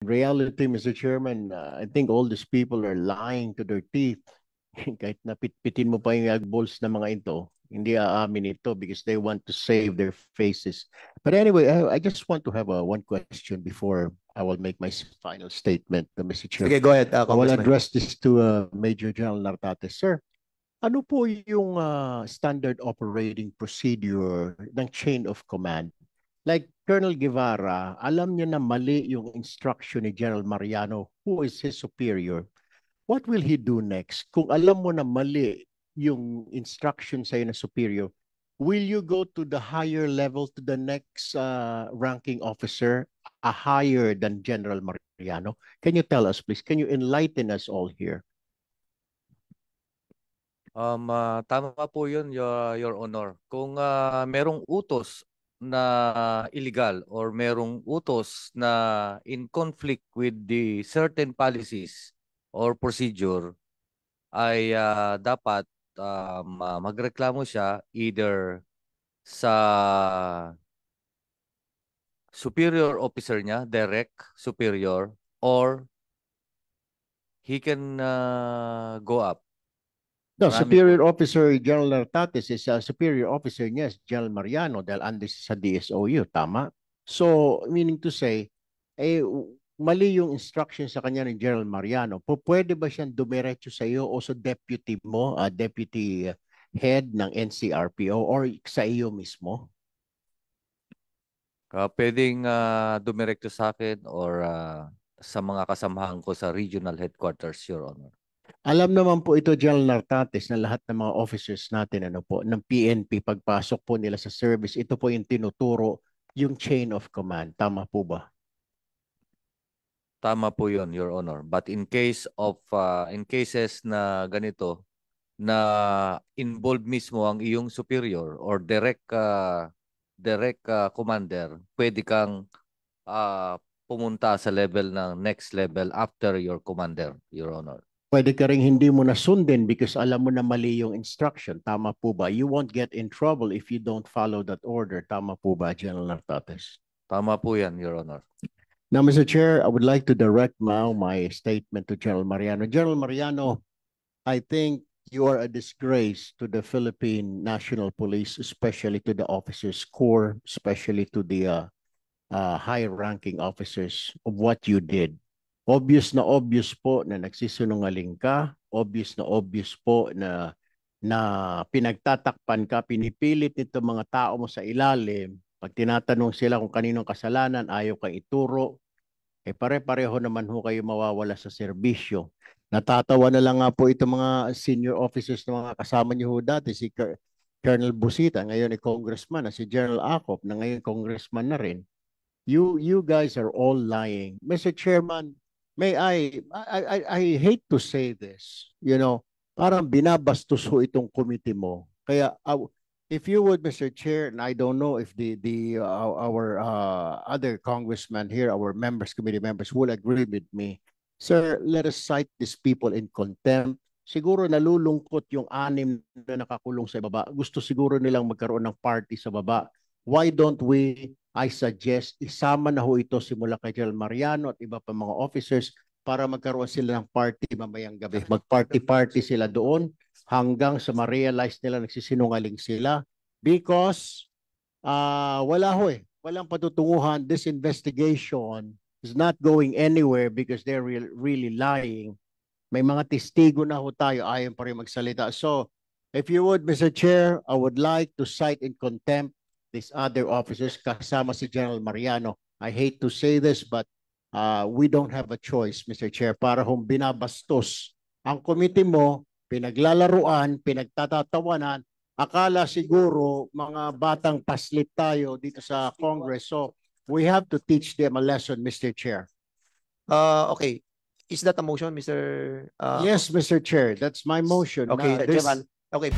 reality, Mr. Chairman, I think all these people are lying to their teeth. Kahit napitpitin mo pa yung eyeballs ng mga ito, hindi aamin ito because they want to save their faces. But anyway, I just want to have one question before I will make my final statement, Mr. Chair. Sige, go ahead, I will Congressman. address this to Major General Nartates. Sir, ano po yung standard operating procedure ng chain of command? Like Colonel Guevara, alam niya na mali yung instruction ni General Mariano, who is his superior. What will he do next? Kung alam mo na mali yung instruction sa'yo na superior, will you go to the higher level, to the next ranking officer, a higher than General Mariano? Can you tell us, please? Can you enlighten us all here? Tama po yun, Your Honor. Kung merong utos na illegal or merong utos na in conflict with the certain policies or procedure, ay dapat magreklamo siya either sa superior officer niya, direct superior, or he can go up. No, Marami superior officer General Nartates is a superior officer niya, General Mariano, dahil andis sa DSOU, tama? So, meaning to say, mali yung instruction sa kanya ni General Mariano. Pwede ba siyang dumiretso sa iyo o sa deputy mo, deputy head ng NCRPO or sa iyo mismo? Pwedeng dumiretso sa akin or sa mga kasamahan ko sa regional headquarters, Your Honor. Alam naman po ito, General Nartates, na lahat ng mga officers natin ng PNP, pagpasok po nila sa service, ito po yung tinuturo, yung chain of command. Tama po ba? Tama po yun, Your Honor. But in cases na ganito, na involved mismo ang iyong superior or direct commander, pwede kang pumunta sa level ng next level after your commander, Your Honor. Pwede ka rin hindi mo nasundin because alam mo na mali yung instruction. Tama po ba? You won't get in trouble if you don't follow that order. Tama po ba, General Nartates? Tama po yan, Your Honor. Now, Mr. Chair, I would like to direct now my statement to General Mariano. General Mariano, I think you are a disgrace to the Philippine National Police, especially to the officers' corps, especially to the high-ranking officers of what you did. Obvious po na nagsisinungaling ka. Obvious po na pinagtatakpan ka, pinipilit nito mga tao mo sa ilalim. Pag tinatanong sila kung kaninong kasalanan, ayaw kang ituro. Pare-pareho naman ho kayo mawawala sa serbisyo. Natatawa na lang nga po itong mga senior officers na mga kasama niyo ho dati, si Colonel Busita, ngayon ay congressman, na si General Acop, na ngayon congressman na rin. You guys are all lying. Mr. Chairman, I hate to say this, parang binabastos ho itong committee mo. Kaya if you would, Mr. Chair, and I don't know if our other congressmen here, our committee members will agree with me. Sir, let us cite these people in contempt. Siguro nalulungkot yung 6 na nakakulong sa baba. Gusto siguro nilang magkaroon ng party sa baba. Why don't we, I suggest, isama na ho ito simula kay General Mariano at iba pa mga officers para magkaroon sila ng party mamayang gabi. Mag-party-party sila doon hanggang sa ma-realize nila nagsisinungaling sila because wala ho walang patutunguhan. This investigation is not going anywhere because they're really lying. May mga testigo na ho tayo, ayaw pa rin magsalita. So, if you would, Mr. Chair, I would like to cite in contempt these other officers kasama si General Mariano. I hate to say this, but we don't have a choice, Mr. Chair, para hong binabastos ang committee mo, pinaglalaruan, pinagtatatawanan, akala siguro mga batang paslit tayo dito sa Congress. So we have to teach them a lesson, Mr. Chair. Okay. Is that a motion, Mr. Yes, Mr. Chair. That's my motion. Okay, Chairman. Okay.